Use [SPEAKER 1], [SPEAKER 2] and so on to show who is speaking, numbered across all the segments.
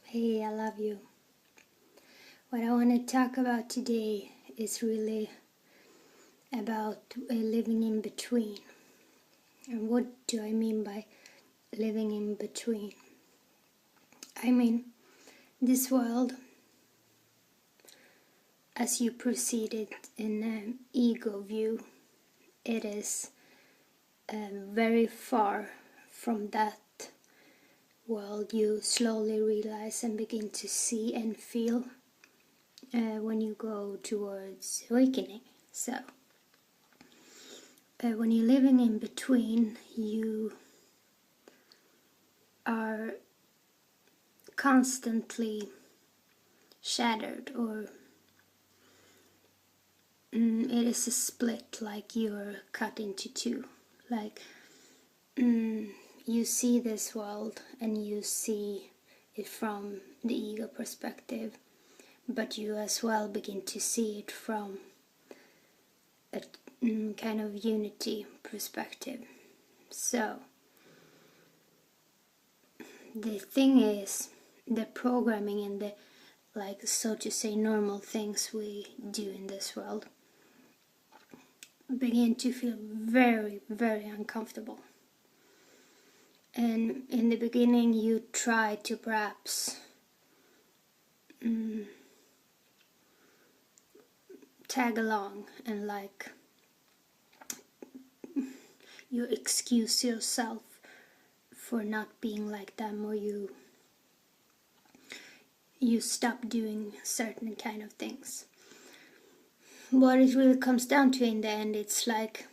[SPEAKER 1] Hey, I love you. What I want to talk about today is really about living in between. And what do I mean by living in between? I mean, this world, as you proceeded in an ego view, it is very far from that world you slowly realize and begin to see and feel when you go towards awakening. So, when you're living in between, you are constantly shattered, or it is a split, like you're cut into two. Like you see this world and you see it from the ego perspective, but you as well begin to see it from a kind of unity perspective. So the thing is, the programming and the, like, so to say, normal things we do in this world begin to feel very, very uncomfortable. And in the beginning you try to perhaps tag along, and like you excuse yourself for not being like them, or you stop doing certain kind of things. What it really comes down to in the end, it's like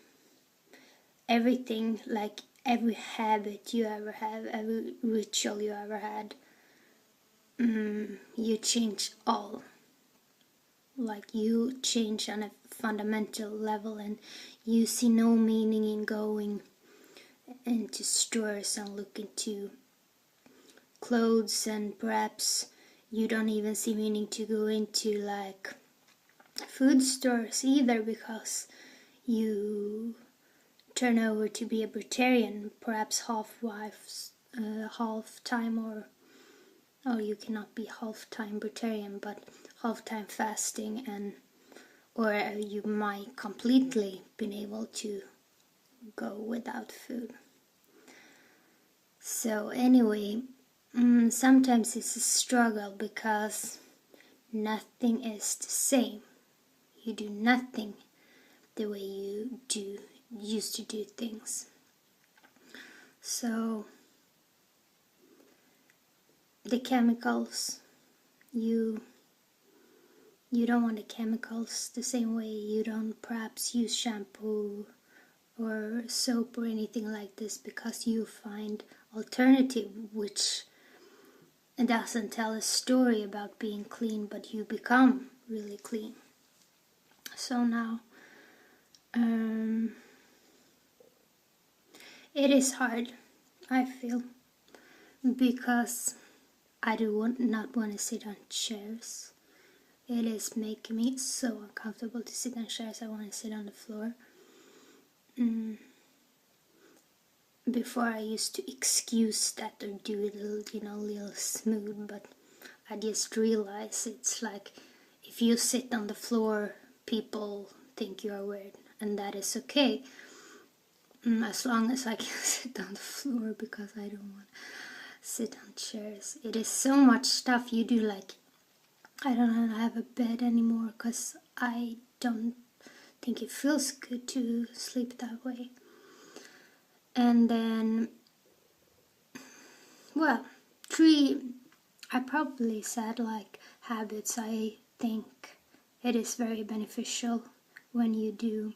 [SPEAKER 1] everything, like every habit you ever have, every ritual you ever had, you change all. Like you change on a fundamental level, and you see no meaning in going into stores and look into clothes, and perhaps you don't even see meaning to go into like food stores either, because you turn over to be a Breitarian, perhaps half-time, or you cannot be half-time Breitarian, but half-time fasting, and or you might completely been able to go without food. So anyway, sometimes it's a struggle because nothing is the same. You do nothing the way you used to do things. So the chemicals, you don't want the chemicals the same way. You don't perhaps use shampoo or soap or anything like this, because you find alternative which doesn't tell a story about being clean, but you become really clean. So now it is hard, I feel, because I do not want to sit on chairs. It is making me so uncomfortable to sit on chairs. I want to sit on the floor. Before I used to excuse that or do it a little smooth, but I just realized it's like if you sit on the floor, people think you are weird, and that is okay. As long as I can sit on the floor, because I don't want to sit on chairs. It is so much stuff you do, like I don't have a bed anymore because I don't think it feels good to sleep that way. And then, well, 3, I probably said like habits. I think it is very beneficial when you do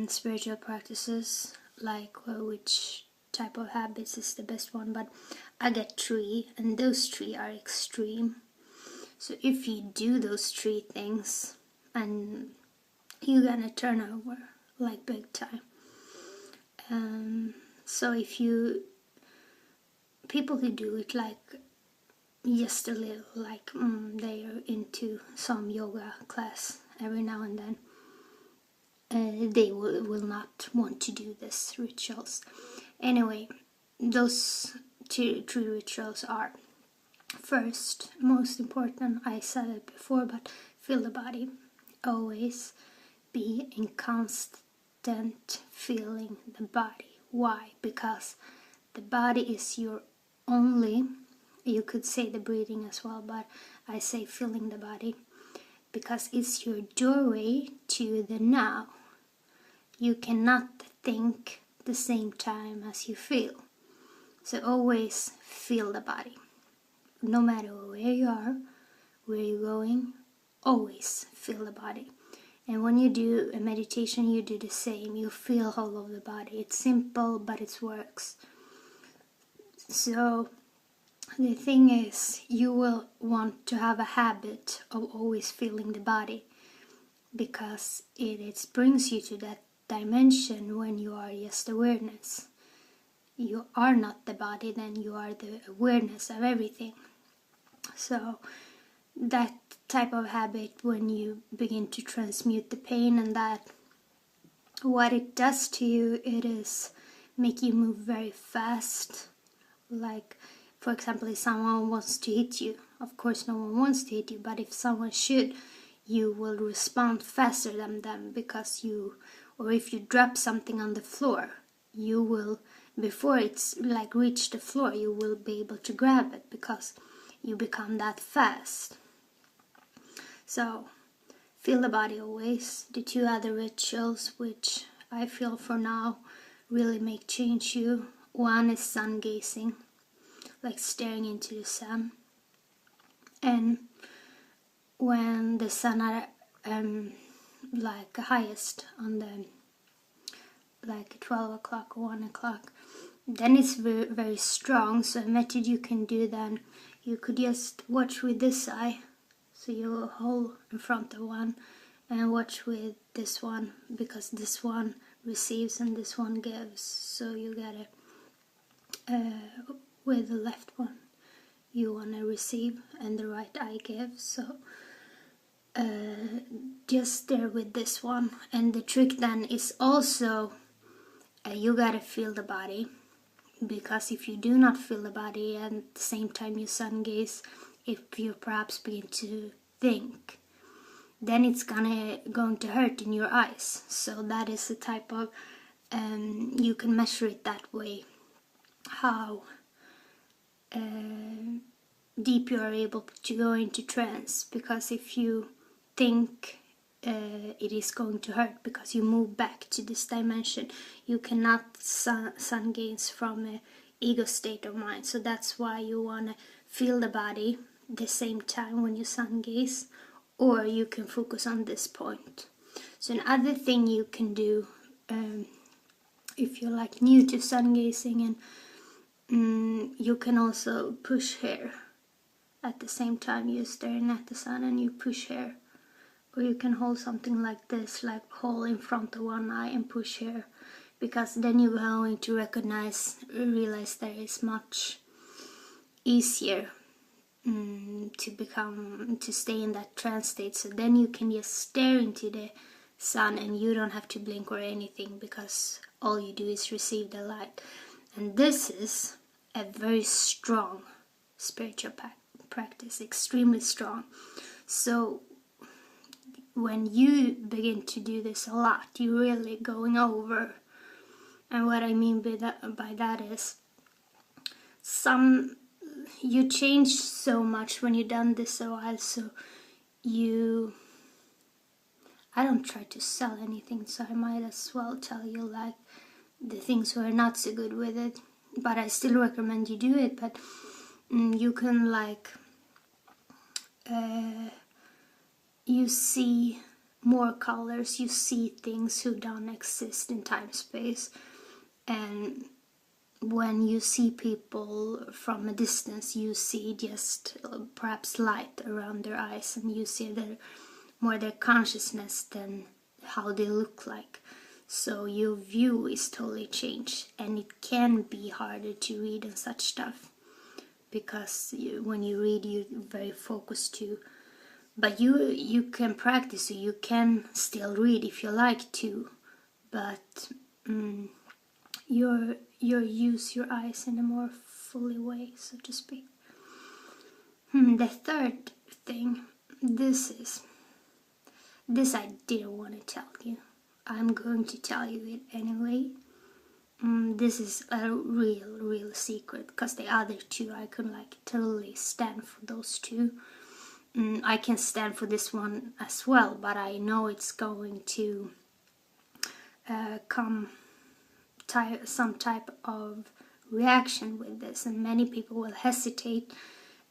[SPEAKER 1] spiritual practices, like which type of habits is the best one, but I get 3, and those 3 are extreme. So if you do those 3 things, and you're gonna turn over like big time. So if people who do it like just a little, like they are into some yoga class every now and then, they will not want to do this rituals. Anyway, those 3 rituals are First, most important, I said it before, but feel the body. Always be in constant feeling the body. Why? Because the body is your only, you could say the breathing as well, but I say feeling the body because it's your doorway to the now. You cannot think the same time as you feel. So always feel the body. No matter where you are, where you're going, always feel the body. And when you do a meditation, you do the same. You feel all of the body. It's simple, but it works. So the thing is, you will want to have a habit of always feeling the body, because it brings you to that dimension when you are just awareness. You are not the body, then you are the awareness of everything. So that type of habit, when you begin to transmute the pain and that, what it does to you, it is make you move very fast. Like, for example, if someone wants to hit you, of course no one wants to hit you, but if someone should, you will respond faster than them, because or if you drop something on the floor, you will, before it's like reach the floor, you will be able to grab it, because you become that fast. So feel the body always. The two other rituals, which I feel for now really make change you. One is sun gazing, like staring into the sun. And when the sun are like highest on the like 12 o'clock or 1 o'clock, then it's very, very strong. So a method you can do then, you could just watch with this eye. So you hold in front of one and watch with this one, because this one receives and this one gives. So you gotta, with the left one, you wanna receive and the right eye gives. So just stare with this one. And the trick then is also, you gotta feel the body, because if you do not feel the body and at the same time you sun gaze, if you perhaps begin to think, then it's going to hurt in your eyes. So that is the type of, you can measure it that way, how deep you are able to go into trance. Because if you think it is going to hurt because you move back to this dimension, you cannot sun gaze from an ego state of mind. So that's why you want to feel the body the same time when you sun gaze, or you can focus on this point. So another thing you can do, if you're like new to sun gazing, and you can also push hair at the same time you're staring at the sun, and you push hair. Or you can hold something like this, like hold in front of one eye and push hair, because then you're going to realize that it's much easier to stay in that trance state. So then you can just stare into the sun and you don't have to blink or anything, because all you do is receive the light. And this is a very strong spiritual practice, extremely strong. So when you begin to do this a lot, you're really going over. And what I mean by that is, you change so much when you've done this a while. So I don't try to sell anything, so I might as well tell you like the things who are not so good with it, but I still recommend you do it. But you can like you see more colors, you see things who don't exist in time space. And when you see people from a distance, you see just perhaps light around their eyes, and you see more their consciousness than how they look like. So your view is totally changed, and it can be harder to read and such stuff, because when you read, you're very focused too. But you can practice, so you can still read if you like to, but you use your eyes in a more fully way, so to speak. The third thing, this I didn't want to tell you. I'm going to tell you it anyway. This is a real secret, because the other two I could like totally stand for those two. I can stand for this one as well, but I know it's going to come some type of reaction with this, and many people will hesitate.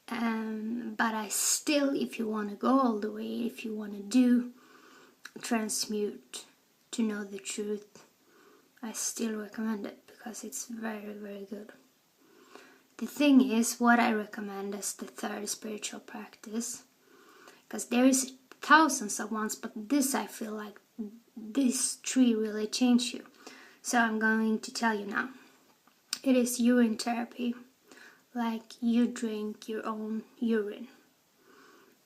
[SPEAKER 1] But I still, if you want to go all the way, if you want to do transmute to know the truth, I still recommend it, because it's very good. The thing is, what I recommend as the third spiritual practice, because there is thousands of ones, but this I feel like these three really change you. So I'm going to tell you now. It is urine therapy. Like, you drink your own urine.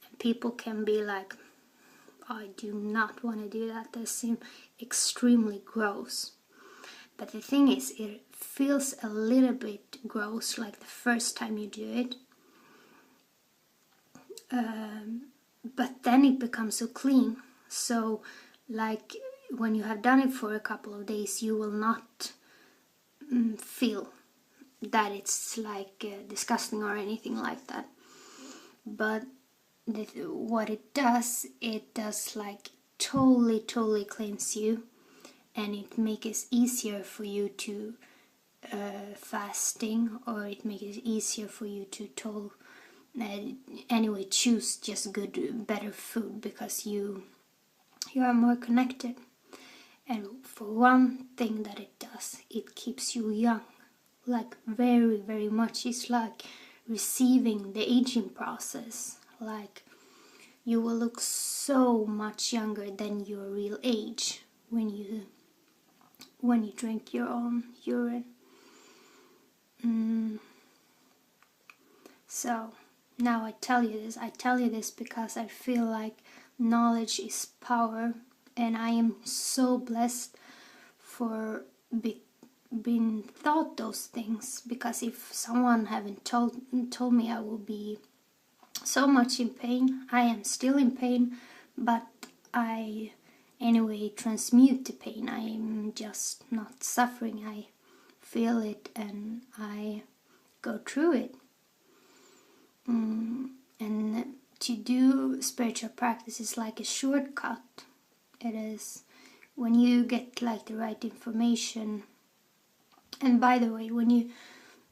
[SPEAKER 1] And people can be like, I do not want to do that. That seems extremely gross. But the thing is, it feels a little bit gross like the first time you do it. But then it becomes so clean. So, like, when you have done it for a couple of days, you will not feel that it's like disgusting or anything like that. But what it does like totally cleanse you, and it makes it easier for you to fasting, or it makes it easier for you to anyway choose just good, better food, because you are more connected. And for one thing that it does, it keeps you young, like very much. It's like receiving the aging process. Like, you will look so much younger than your real age when you drink your own urine. So now I tell you this because I feel like knowledge is power, and I am so blessed for being taught those things, because if someone haven't told me, I will be so much in pain. I am still in pain, but I anyway transmute the pain. I am just not suffering. I feel it and I go through it. And to do spiritual practice is like a shortcut. It is when you get like the right information. And by the way, when you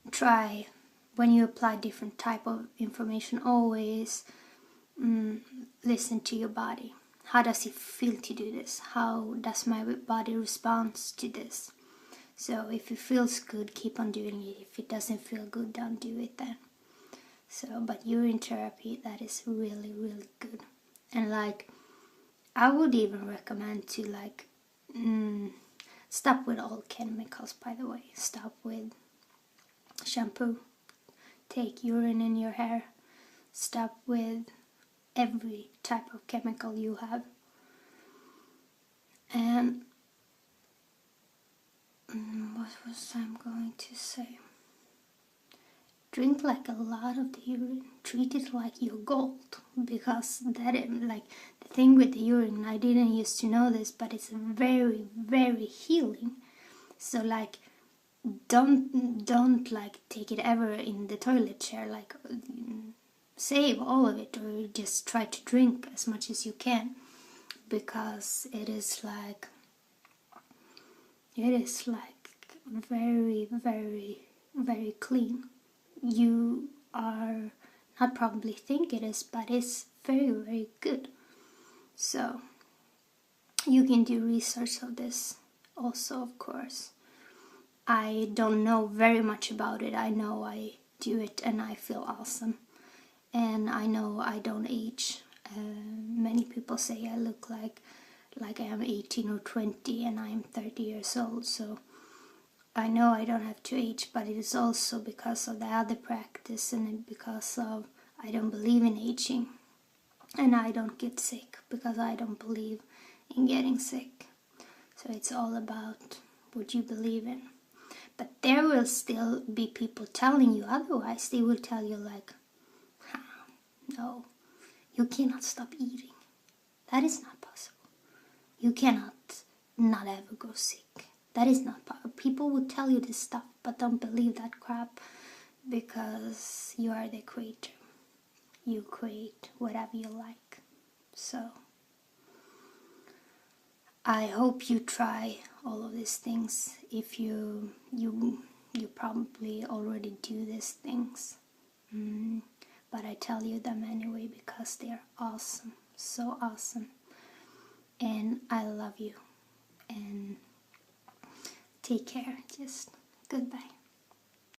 [SPEAKER 1] apply different type of information, always listen to your body. How does it feel to do this? How does my body respond to this? So if it feels good, keep on doing it. If it doesn't feel good, don't do it then. So, but urine therapy, that is really good. And like, I would even recommend to like stop with all chemicals, by the way. Stop with shampoo. Take urine in your hair. Stop with every type of chemical you have. And what was I going to say? Drink like a lot of the urine. Treat it like your gold, because that is like the thing with the urine. I didn't used to know this, but it's very healing. So like, don't like take it ever in the toilet chair. Like, save all of it, or just try to drink as much as you can, because it is like very clean. You are not probably think it is, but it's very good. So you can do research of this also, of course. I don't know very much about it. I know I do it and I feel awesome, and I know I don't age. Many people say I look like I am 18 or 20 and I am 30 years old, so I know I don't have to age, but it is also because of the other practice, and because of I don't believe in aging, and I don't get sick because I don't believe in getting sick. So it's all about what you believe in. But there will still be people telling you otherwise. They will tell you like, No, you cannot stop eating. That is not possible. You cannot not ever go sick. That is not possible. People will tell you this stuff, but don't believe that crap, because you are the creator. You create whatever you like. So I hope you try all of these things. If you probably already do these things, but I tell you them anyway because they are awesome, so awesome, and I love you. And take care. Just goodbye.